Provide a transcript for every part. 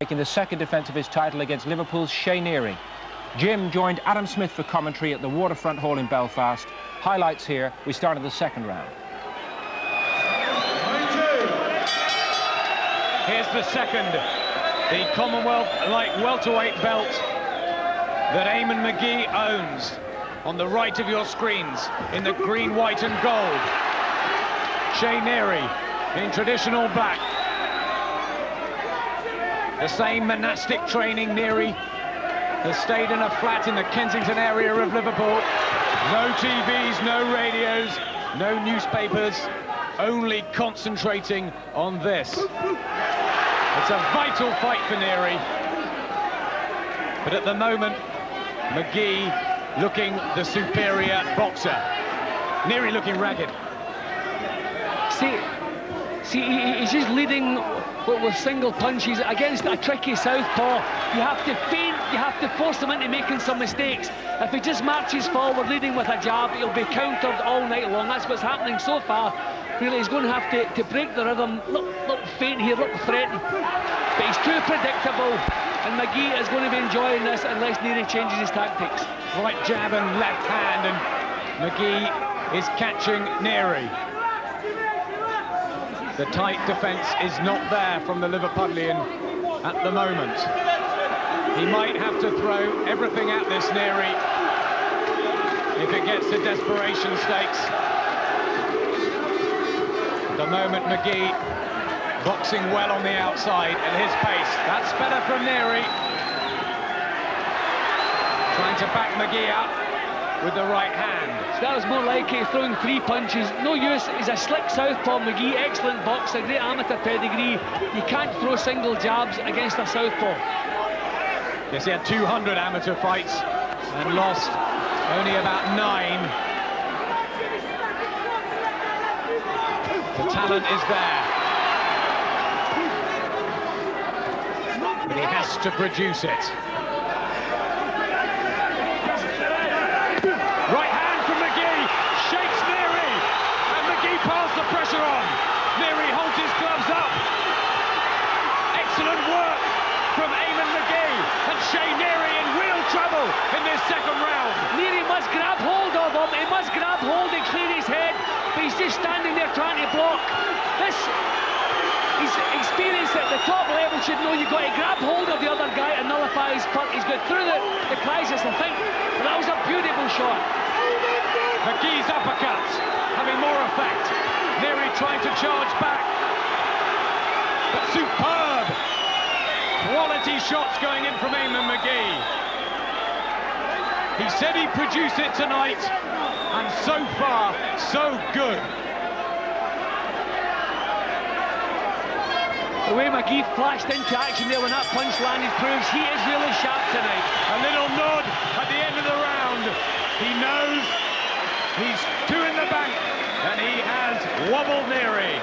making the second defence of his title against Liverpool's Neary. Jim joined Adam Smith for commentary at the Waterfront Hall in Belfast. Highlights here. We started the second round. Here's the second, the Commonwealth light welterweight belt that Eamon Magee owns. On the right of your screens, in the green, white and gold, Neary in traditional black. The same monastic training Neary has stayed in a flat in the Kensington area of Liverpool. No TVs, no radios, no newspapers, only concentrating on this. It's a vital fight for Neary. But at the moment, Magee looking the superior boxer. Neary looking ragged. See, he's just leading with single punches against a tricky southpaw. You have to feint, you have to force him into making some mistakes. If he just marches forward leading with a jab, he'll be countered all night long. That's what's happening so far. Really, he's going to have to break the rhythm. Look faint here, look threatened. But he's too predictable, and Magee is going to be enjoying this unless Neary changes his tactics. Right jab and left hand, and Magee is catching Neary. The tight defence is not there from the Liverpudlian at the moment. He might have to throw everything at this Neary if it gets to desperation stakes. At the moment, Magee boxing well on the outside at his pace. That's better from Neary. Trying to back Magee up with the right hand. So that was more like it, throwing three punches. No use, he's a slick southpaw, Magee, excellent boxer, great amateur pedigree. You can't throw single jabs against a southpaw. Yes, he had 200 amateur fights and lost only about 9. The talent is there. But he has to produce it. Right hand from Magee, shakes Neary, and Magee piles the pressure on. Neary holds his gloves up. Excellent work from Eamon Magee, and Neary in real trouble in this second round. Neary must grab hold of him, he must grab hold and clear his head, but he's just standing there trying to block. His experience at the top level should know you've got to grab hold of the other guy and nullify his punch. He's got through the crisis, I think, but that was a beautiful shot. Magee's uppercuts having more effect. Neary trying to charge back, but superb quality shots going in from Eamon Magee. He said he'd produce it tonight, and so far, so good. The way Magee flashed into action there when that punch landed proves he is really sharp tonight. A little nod at the end of the round. He knows he's 2 in the bank, and he has wobbled Neary.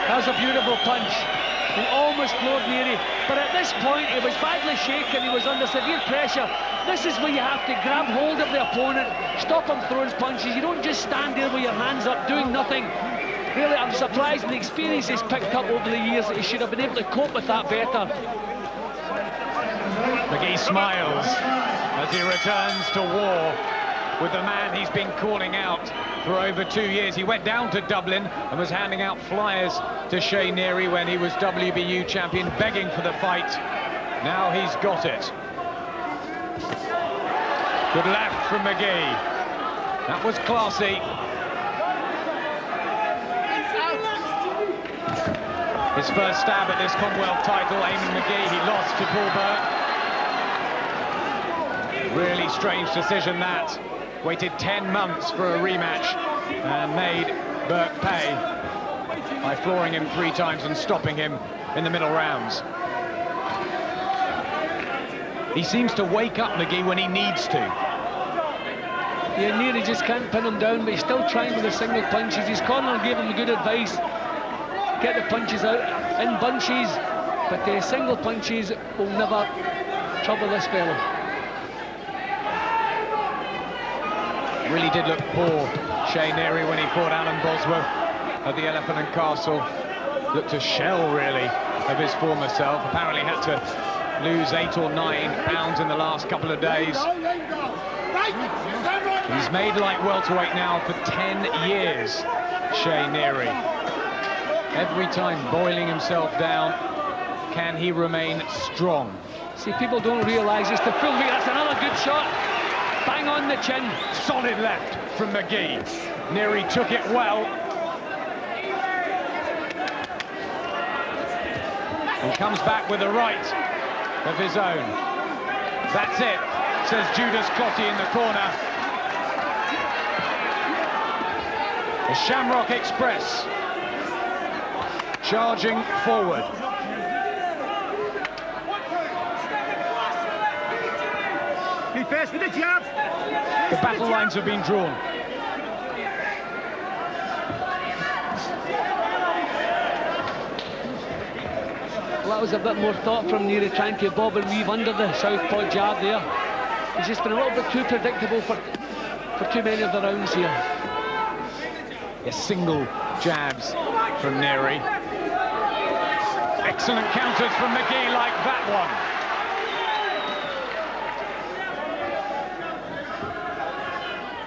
That was a beautiful punch. He almost floored Neary, but at this point he was badly shaken, he was under severe pressure. This is where you have to grab hold of the opponent, stop him throwing punches. You don't just stand there with your hands up doing nothing. Really, I'm surprised in the experience he's picked up over the years that he should have been able to cope with that better. Magee smiles as he returns to war with the man he's been calling out for over 2 years. He went down to Dublin and was handing out flyers to Neary when he was WBU champion, begging for the fight. Now he's got it. Good left from Magee. That was classy. His first stab at this Commonwealth title, Eamon Magee, he lost to Paul Burke. Really strange decision that. Waited 10 months for a rematch and made Burke pay by flooring him 3 times and stopping him in the middle rounds. He seems to wake up Magee when he needs to. Yeah, Neary just can't pin him down, but he's still trying with the single punches. His corner gave him good advice. Get the punches out in bunches, but the single punches will never trouble this fellow. Really did look poor, Neary, when he fought Alan Bosworth. at the Elephant and Castle. Looked a shell, really, of his former self. Apparently had to lose 8 or 9 pounds in the last couple of days. He's made light welterweight now for 10 years, Neary. Every time boiling himself down, can he remain strong? See, people don't realise it's the full weight. That's another good shot. Bang on the chin. Solid left from Magee. Neary took it well. And comes back with a right of his own. That's it, says Judas Clottey in the corner. The Shamrock Express charging forward. Be first with the jabs. The battle lines have been drawn. Well, that was a bit more thought from Neary, trying to bob and weave under the southpaw jab there. He's just been a little bit too predictable for too many of the rounds here. Single jabs from Neary. Excellent counters from Magee like that one.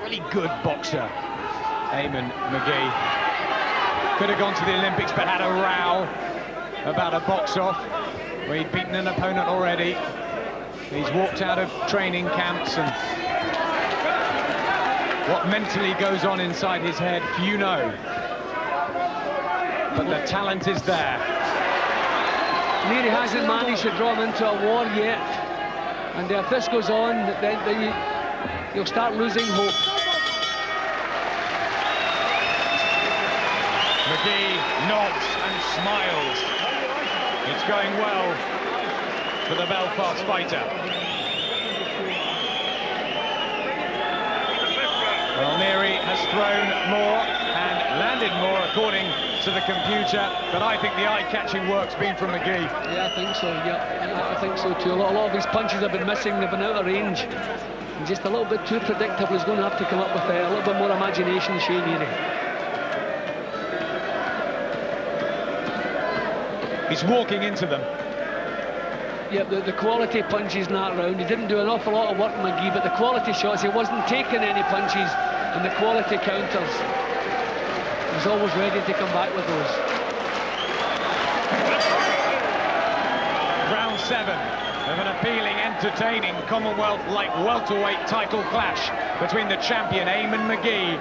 Really good boxer, Eamon Magee. Could have gone to the Olympics but had a row about a box-off where he'd beaten an opponent already. He's walked out of training camps, and what mentally goes on inside his head, few know. But the talent is there. Neary hasn't managed to draw him into a war yet. And if this goes on, then you'll start losing hope. Magee nods and smiles. It's going well for the Belfast fighter. Well, Neary has thrown more and landed more, according to the computer, but I think the eye-catching work's been from Magee. Yeah, I think so, yeah. I think so too. A lot of his punches have been missing, they've been out of range. And just a little bit too predictable. He's going to have to come up with a little bit more imagination, Neary. He's walking into them. Yeah, the quality punches in that round. He didn't do an awful lot of work, Magee, but the quality shots, he wasn't taking any punches, and the quality counters, he was always ready to come back with those. Round 7 of an appealing, entertaining Commonwealth light welterweight title clash between the champion Eamon Magee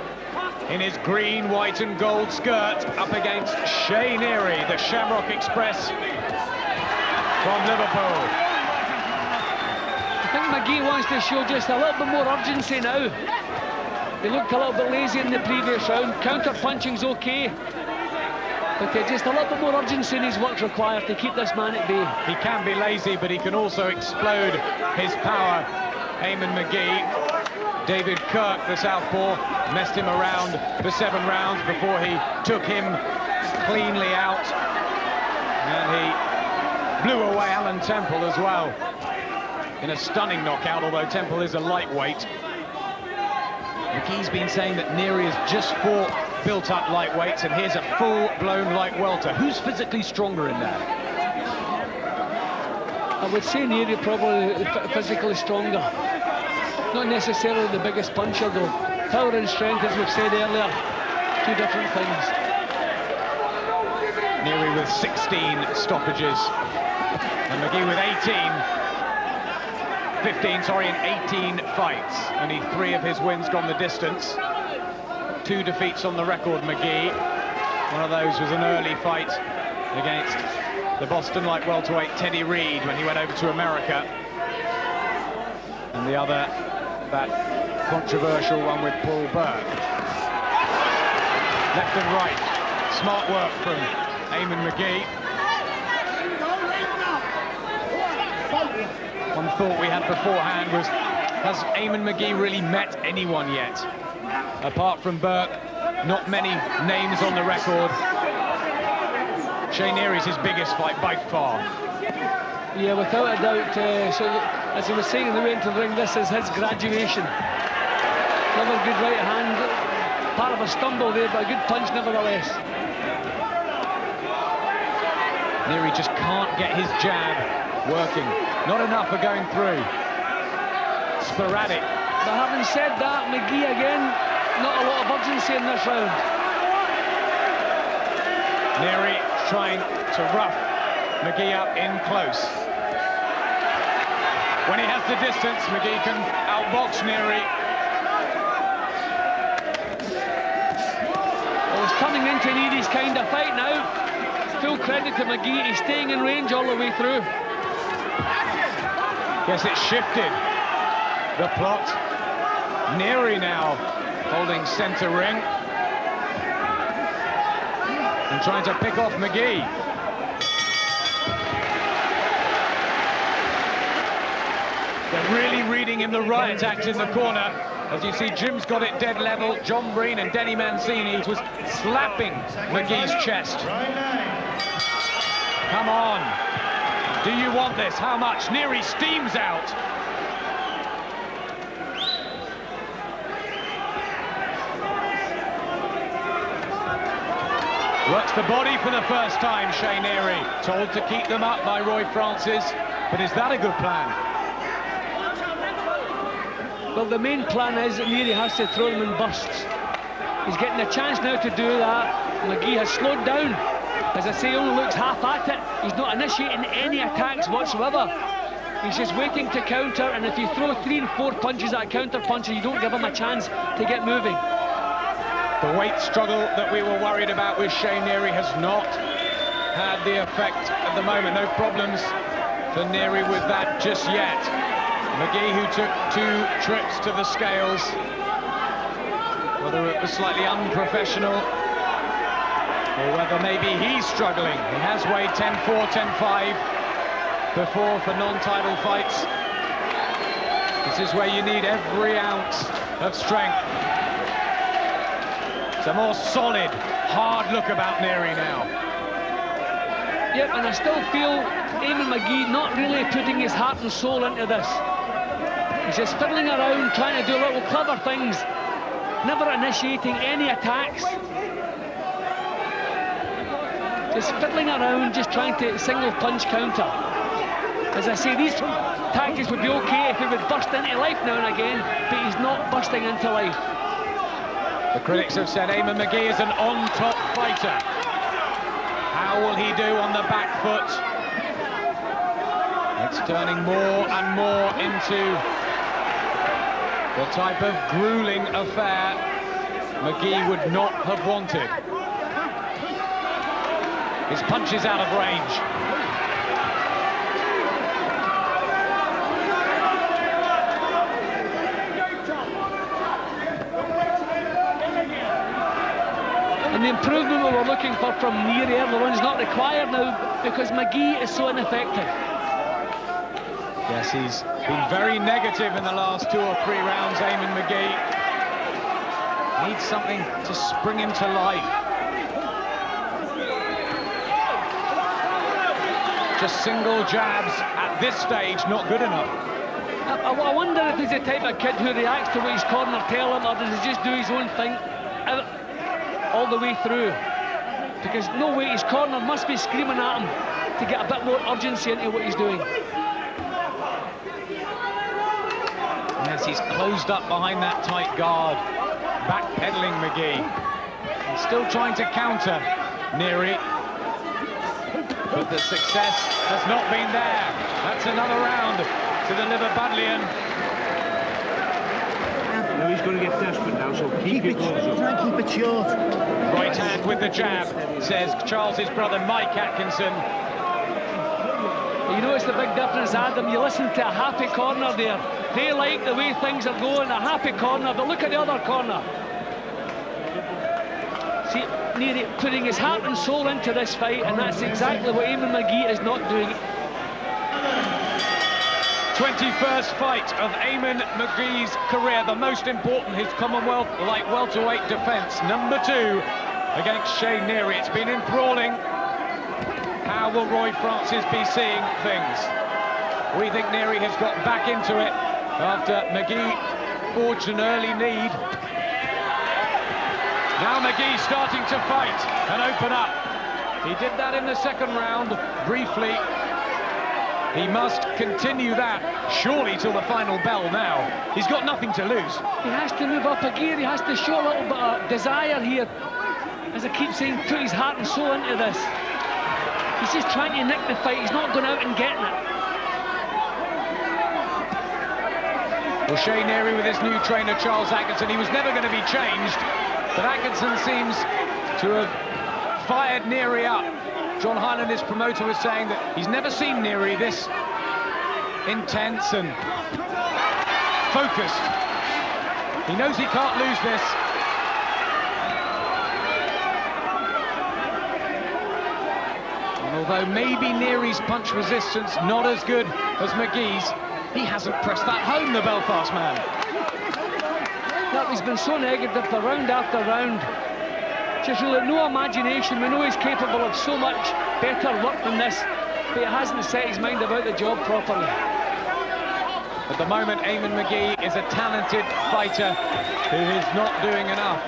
in his green, white and gold skirt up against Neary, the Shamrock Express from Liverpool. I think Magee wants to show just a little bit more urgency now. He looked a little bit lazy in the previous round. Counter-punching's okay, but just a little bit more urgency in his work's required to keep this man at bay. He can be lazy, but he can also explode his power. Eamon Magee. David Kirk, the southpaw, messed him around for 7 rounds before he took him cleanly out. And he blew away Alan Temple as well in a stunning knockout, although Temple is a lightweight. Magee's been saying that Neary has just fought built-up lightweights, and here's a full-blown light welter. Who's physically stronger in that? I would say Neary probably physically stronger. Not necessarily the biggest puncher, though. Power and strength, as we've said earlier, 2 different things. Neary with 16 stoppages, and Magee with 18 fights. Only 3 of his wins gone the distance. 2 defeats on the record, Magee. One of those was an early fight against the Boston light welterweight Teddy Reed when he went over to America. And the other, that controversial one with Paul Burke. Left and right. Smart work from Eamon Magee. One thought we had beforehand was, has Eamon Magee really met anyone yet? Apart from Burke, not many names on the record. Neary's his biggest fight by far. Yeah, without a doubt. So, as I was saying on the way into the ring, this is his graduation. Another good right hand. part of a stumble there, but a good punch nevertheless. Neary just can't get his jab working. Not enough for going through. Sporadic. But having said that, Magee again, not a lot of urgency in this round. Neary trying to rough Magee up in close. When he has the distance, Magee can outbox Neary. Well, he's coming into Neary's kind of fight now. Full credit to Magee, he's staying in range all the way through. Yes, it shifted the plot. Neary now holding centre ring and trying to pick off Magee. They're really reading him the riot act in the corner. As you see, Jim's got it dead level. John Breen and Denny Mancini was slapping Magee's chest. Come on. Do you want this? How much? Neary steams out. Works the body for the first time, Neary. Told to keep them up by Roy Francis. But is that a good plan? Well, the main plan is that Neary has to throw them in bursts. He's getting a chance now to do that. Magee has slowed down. As I say, he only looks half at it. He's not initiating any attacks whatsoever. He's just waiting to counter, and if you throw 3 and 4 punches at a counter puncher, you don't give him a chance to get moving. The weight struggle that we were worried about with Neary has not had the effect at the moment. No problems for Neary with that just yet. Magee, who took 2 trips to the scales, whether it was slightly unprofessional or whether maybe he's struggling. He has weighed 10-4, 10-5 before for non-title fights. This is where you need every ounce of strength. It's a more solid, hard look about Neary now. Yep, and I still feel Eamon Magee not really putting his heart and soul into this. He's just fiddling around, trying to do little clever things, never initiating any attacks. Just fiddling around, just trying to single punch counter. As I say, these tactics would be okay if he would burst into life now and again, but he's not bursting into life. The critics have said Eamon Magee is an on-top fighter. How will he do on the back foot? It's turning more and more into the type of grueling affair Magee would not have wanted. His punch is out of range. And the improvement we were looking for from Neary earlier on is not required now because Magee is so ineffective. Yes, he's been very negative in the last 2 or 3 rounds, Eamon Magee. Needs something to spring him to life. Just single jabs at this stage, not good enough. I wonder if he's the type of kid who reacts to what his corner tell him, or does he just do his own thing all the way through? Because no way, his corner must be screaming at him to get a bit more urgency into what he's doing. Yes, he's closed up behind that tight guard, backpedaling Magee. He's still trying to counter Neary, but the success has not been there. That's another round to the Liverpudlian. No, he's going to get desperate now, so keep it close. Try and keep it short. Right hand with the jab, says Charles's brother Mike Atkinson. You notice the big difference, Adam. You listen to a happy corner there. They like the way things are going, a happy corner, but look at the other corner. See, Neary putting his heart and soul into this fight, and that's exactly what Eamon Magee is not doing. 21st fight of Eamon Magee's career, the most important, his Commonwealth light welterweight defence. Number 2 against Neary. It's been enthralling. How will Roy Francis be seeing things? We think Neary has got back into it after Magee forged an early lead. Now Magee starting to fight and open up. He did that in the second round, briefly. He must continue that, surely, till the final bell now. He's got nothing to lose. He has to move up a gear, he has to show a little bit of desire here. As I keep saying, put his heart and soul into this. He's just trying to nick the fight, he's not going out and getting it. Well, Neary with his new trainer, Charles Atkinson, he was never going to be changed, but Atkinson seems to have fired Neary up. John Hyland, his promoter, was saying that he's never seen Neary this intense and focused. He knows he can't lose this. And although maybe Neary's punch resistance not as good as Magee's, he hasn't pressed that home, the Belfast man. No, he's been so negative for round after round. Just really no imagination. We know he's capable of so much better work than this, but he hasn't set his mind about the job properly. At the moment, Eamon Magee is a talented fighter who is not doing enough.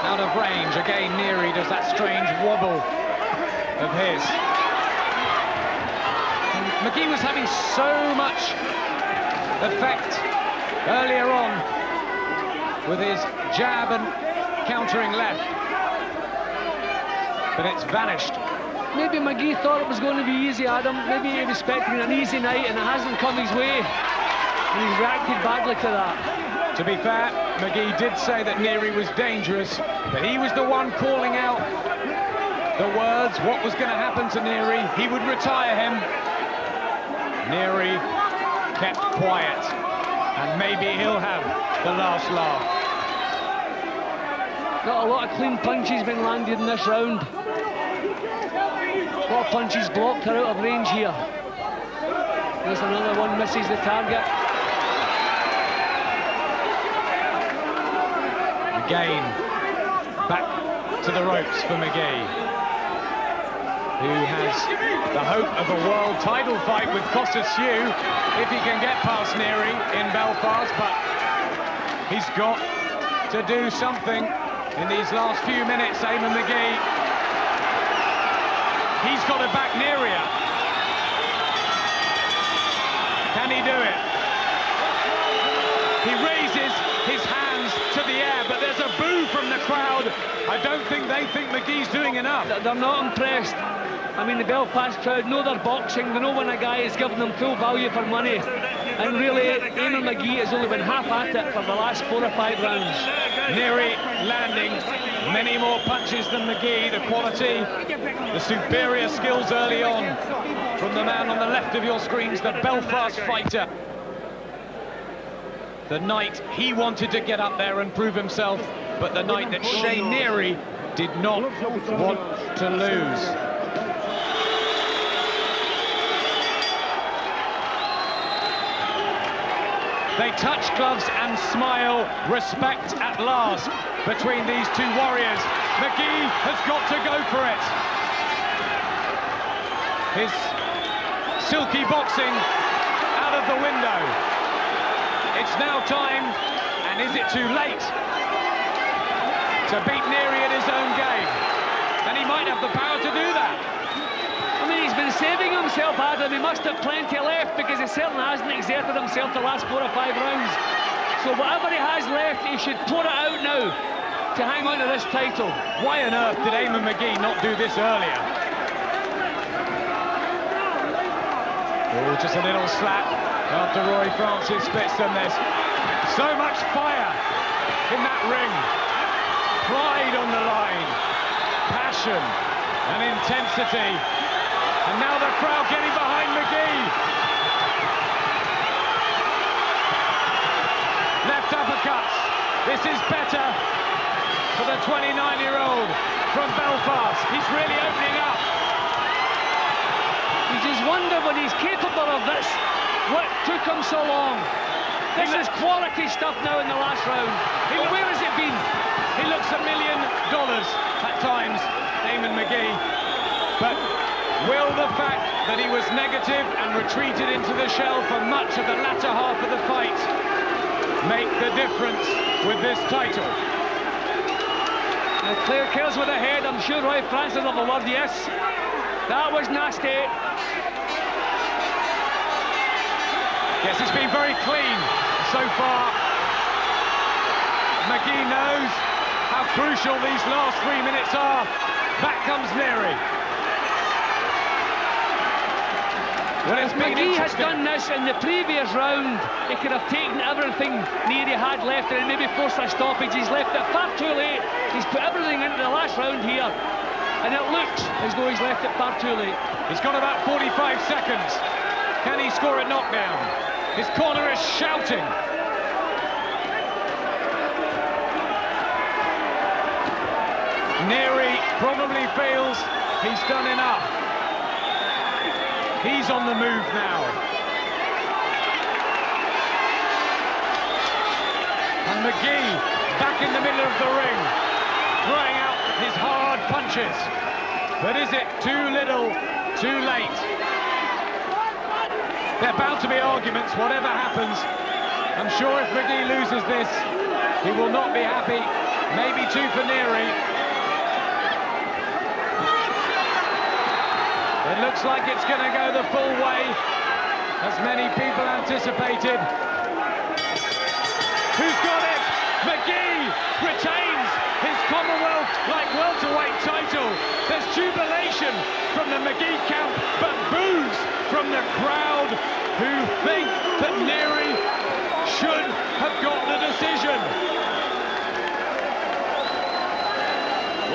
Out of range, again Neary does that strange wobble of his. Magee was having so much effect earlier on with his jab and countering left, but it's vanished. Maybe Magee thought it was going to be easy, Adam. Maybe he was expecting an easy night and it hasn't come his way, and he's reacted badly to that. To be fair, Magee did say that Neary was dangerous, but he was the one calling out the words, what was going to happen to Neary. He would retire him. Neary kept quiet, and maybe he'll have the last laugh. Got a lot of clean punches been landed in this round. A lot of punches blocked her out of range here. There's another one, misses the target. Again, back to the ropes for Magee, who has the hope of a world title fight with Costa Siu if he can get past Neary in Belfast, but he's got to do something in these last few minutes. Eamon Magee, he's got to back Neary up. Can he do it? He raises his hands to the air, but there's a boo from the crowd. I don't think they think Magee's doing enough. They're not impressed. I mean, the Belfast crowd know they're boxing. They know when a guy is giving them full value for money. And really, Eamon Magee has only been half at it for the last 4 or 5 rounds. Neary landing many more punches than Magee. The quality, the superior skills early on from the man on the left of your screens, the Belfast fighter. The night he wanted to get up there and prove himself, but the night that Neary did not want to lose. They touch gloves and smile, respect at last between these two warriors. Magee has got to go for it. His silky boxing out of the window. It's now time, and is it too late to beat Neary at his own game? And he might have the power to do that. I mean, he's been saving himself, Adam. He must have plenty left, because he certainly hasn't exerted himself the last 4 or 5 rounds. So whatever he has left, he should pour it out now to hang on to this title. Why on earth did Eamon Magee not do this earlier? Oh, just a little slap after Roy Francis spits on this. So much fire in that ring. Pride on the line. Passion and intensity. And now the crowd getting behind Magee. Left uppercuts. This is better for the 29-year-old from Belfast. He's really opening up. You just wonder when he's capable of this, what took him so long. This is quality stuff now in the last round. Where has it been? He looks $1 million at times, Eamon Magee. But will the fact that he was negative and retreated into the shell for much of the latter half of the fight make the difference with this title. Claire Kills with a head. I'm sure Roy Francis will have a word, yes. That was nasty. Yes, it's been very clean so far. Magee knows how crucial these last 3 minutes are. Back comes Neary. Well, it's been Magee had interesting. done this in the previous round. He could have taken everything Neary had left and maybe forced a stoppage. He's left it far too late. He's put everything into the last round here, and it looks as though he's left it far too late. He's got about 45 seconds. Can he score a knockdown? His corner is shouting. Neary probably feels he's done enough. He's on the move now. And Magee back in the middle of the ring, throwing out his hard punches. But is it too little, too late? There are bound to be arguments, whatever happens. I'm sure if Magee loses this, he will not be happy. Maybe two for Neary. It looks like it's going to go the full way, as many people anticipated. Who's got it? Magee retains his Commonwealth light welterweight title. There's jubilation from the Magee camp, but boos from the crowd who think that Neary should have got the decision.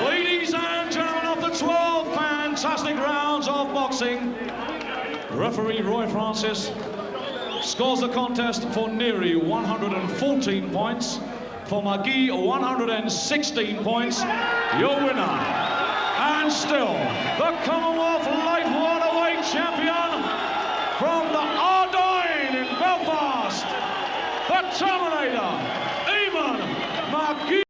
Ladies and gentlemen of the 12 fantastic rounds of boxing, referee Roy Francis scores the contest for Neary 114 points, for Magee 116 points. Your winner, and still the Commonwealth light welterweight champion from the Ardoyne in Belfast, the Terminator, Magee.